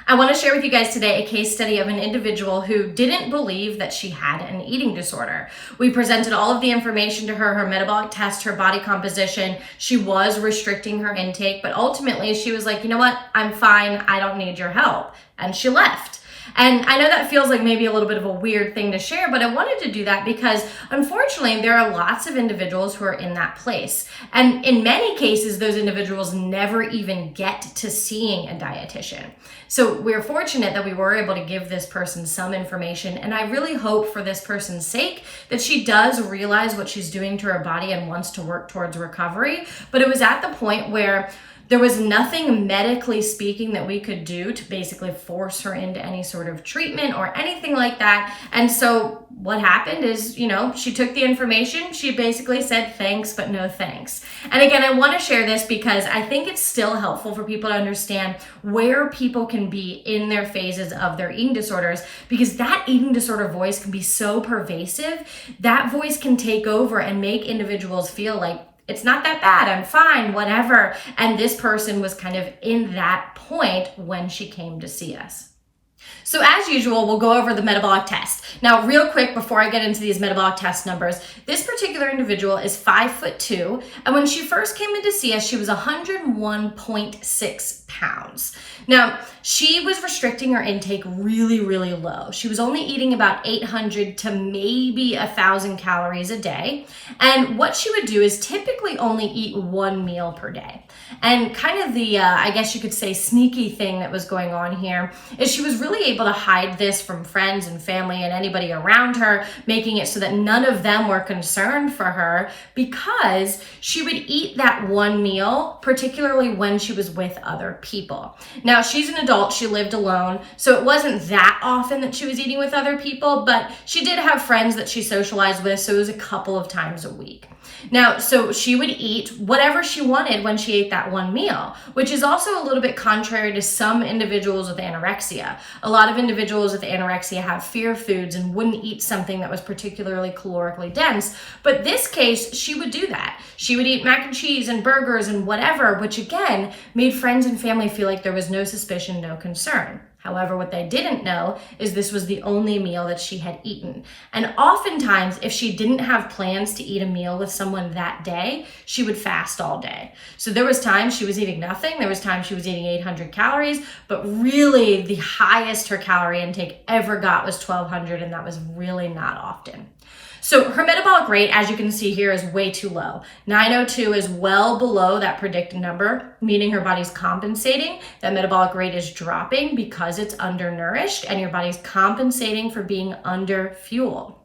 I want to share with you guys today a case study of an individual who didn't believe that she had an eating disorder. We presented all of the information to her metabolic test, her body composition. She was restricting her intake, but ultimately she was like, you know what? I'm fine. I don't need your help. And she left. And I know that feels like maybe a little bit of a weird thing to share, but I wanted to do that because unfortunately there are lots of individuals who are in that place. And in many cases, those individuals never even get to seeing a dietitian. So we're fortunate that we were able to give this person some information. And I really hope for this person's sake that she does realize what she's doing to her body and wants to work towards recovery. But it was at the point where there was nothing medically speaking that we could do to basically force her into any sort of treatment or anything like that. And so what happened is, she took the information. She basically said thanks, but no thanks. And again, I want to share this because I think it's still helpful for people to understand where people can be in their phases of their eating disorders, because that eating disorder voice can be so pervasive. That voice can take over and make individuals feel like, it's not that bad, I'm fine, whatever. And this person was kind of in that point when she came to see us. So as usual, we'll go over the metabolic test. Now, real quick, before I get into these metabolic test numbers, this particular individual is 5'2", and when she first came in to see us, she was 101.6 pounds. Now, she was restricting her intake really, really low. She was only eating about 800 to maybe 1,000 calories a day. And what she would do is typically only eat one meal per day. And kind of the, I guess you could say, sneaky thing that was going on here is she was really able to hide this from friends and family and anybody around her, making it so that none of them were concerned for her, because she would eat that one meal, particularly when she was with other people. Now, she's an adult, she lived alone, so it wasn't that often that she was eating with other people, but she did have friends that she socialized with, so it was a couple of times a week. Now, so she would eat whatever she wanted when she ate that one meal, which is also a little bit contrary to some individuals with anorexia. A lot of individuals with anorexia have fear foods and wouldn't eat something that was particularly calorically dense. But this case, she would do that. She would eat mac and cheese and burgers and whatever, which again made friends and family feel like there was no suspicion, no concern. However, what they didn't know is this was the only meal that she had eaten. And oftentimes, if she didn't have plans to eat a meal with someone that day, she would fast all day. So there was times she was eating nothing. There was times she was eating 800 calories, but really the highest her calorie intake ever got was 1,200, and that was really not often. So her metabolic rate, as you can see here, is way too low. 902 is well below that predicted number, meaning her body's compensating. That metabolic rate is dropping because it's undernourished, and your body's compensating for being under fuel.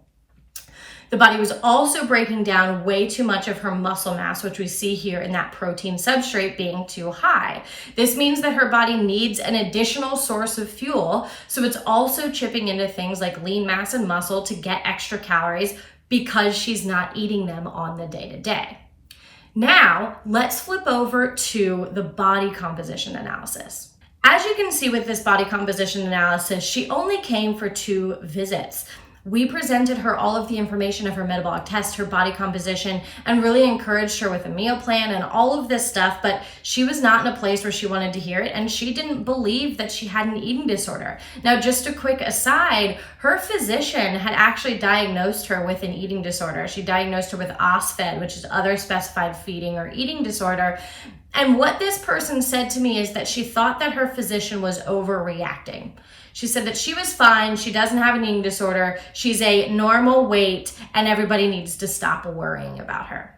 The body was also breaking down way too much of her muscle mass, which we see here in that protein substrate being too high. This means that her body needs an additional source of fuel, so it's also chipping into things like lean mass and muscle to get extra calories because she's not eating them on the day-to-day. Now, let's flip over to the body composition analysis. As you can see with this body composition analysis, she only came for 2 visits. We presented her all of the information of her metabolic test, her body composition, and really encouraged her with a meal plan and all of this stuff, but she was not in a place where she wanted to hear it, and she didn't believe that she had an eating disorder. Now, just a quick aside, her physician had actually diagnosed her with an eating disorder. She diagnosed her with OSFED, which is other specified feeding or eating disorder. And what this person said to me is that she thought that her physician was overreacting. She said that she was fine, she doesn't have an eating disorder, she's a normal weight, and everybody needs to stop worrying about her.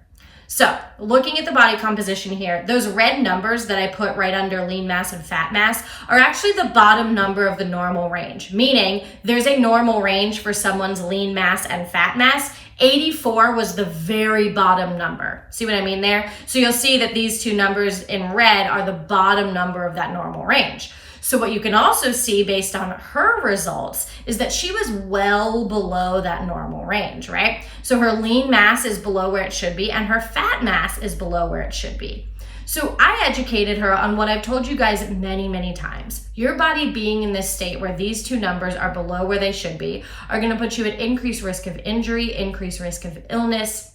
So, looking at the body composition here, those red numbers that I put right under lean mass and fat mass are actually the bottom number of the normal range, meaning there's a normal range for someone's lean mass and fat mass. 84 was the very bottom number. See what I mean there? So you'll see that these 2 numbers in red are the bottom number of that normal range. So what you can also see based on her results is that she was well below that normal range, right? So her lean mass is below where it should be, and her fat mass is below where it should be. So I educated her on what I've told you guys many, many times. Your body being in this state where these 2 numbers are below where they should be are going to put you at increased risk of injury, increased risk of illness.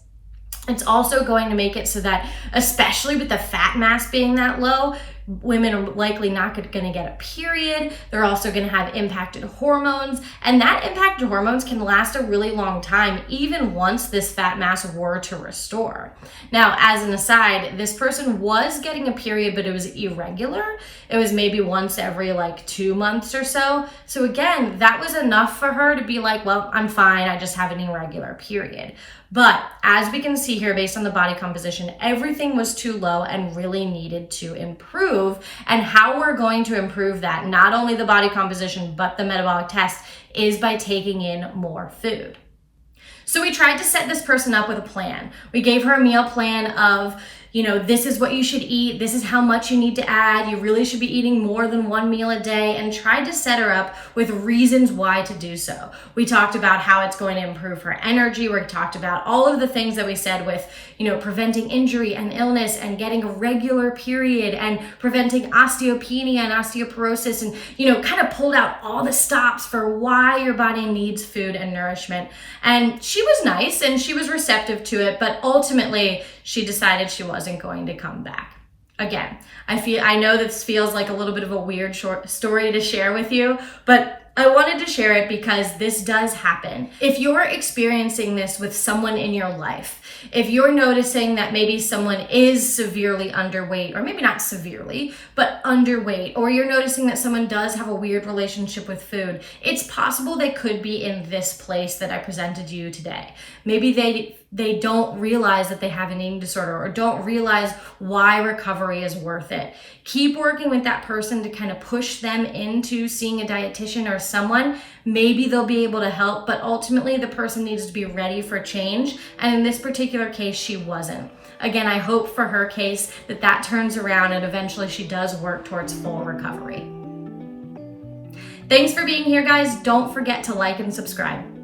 It's also going to make it so that, especially with the fat mass being that low, Women are likely not going to get a period. They're also going to have impacted hormones, and that impacted hormones can last a really long time, even once this fat mass were to restore. Now, as an aside, this person was getting a period, but it was irregular. It was maybe once every like 2 months or so. So again, that was enough for her to be like, well, I'm fine, I just have an irregular period. But as we can see here, based on the body composition, everything was too low and really needed to improve. And how we're going to improve that, not only the body composition, but the metabolic test, is by taking in more food. So we tried to set this person up with a plan. We gave her a meal plan of, this is what you should eat. This is how much you need to add. You really should be eating more than 1 meal a day, and tried to set her up with reasons why to do so. We talked about how it's going to improve her energy. We talked about all of the things that we said with, preventing injury and illness and getting a regular period and preventing osteopenia and osteoporosis, and, kind of pulled out all the stops for why your body needs food and nourishment. And she was nice and she was receptive to it, but ultimately she decided she wasn't going to come back. Again, I know this feels like a little bit of a weird short story to share with you, but I wanted to share it because this does happen. If you're experiencing this with someone in your life, if you're noticing that maybe someone is severely underweight, or maybe not severely, but underweight, or you're noticing that someone does have a weird relationship with food, it's possible they could be in this place that I presented you today. Maybe they don't realize that they have an eating disorder, or don't realize why recovery is worth it. Keep working with that person to kind of push them into seeing a dietitian or someone. Maybe they'll be able to help, but ultimately the person needs to be ready for change. And in this particular case, she wasn't. Again, I hope for her case that turns around and eventually she does work towards full recovery. Thanks for being here, guys. Don't forget to like and subscribe.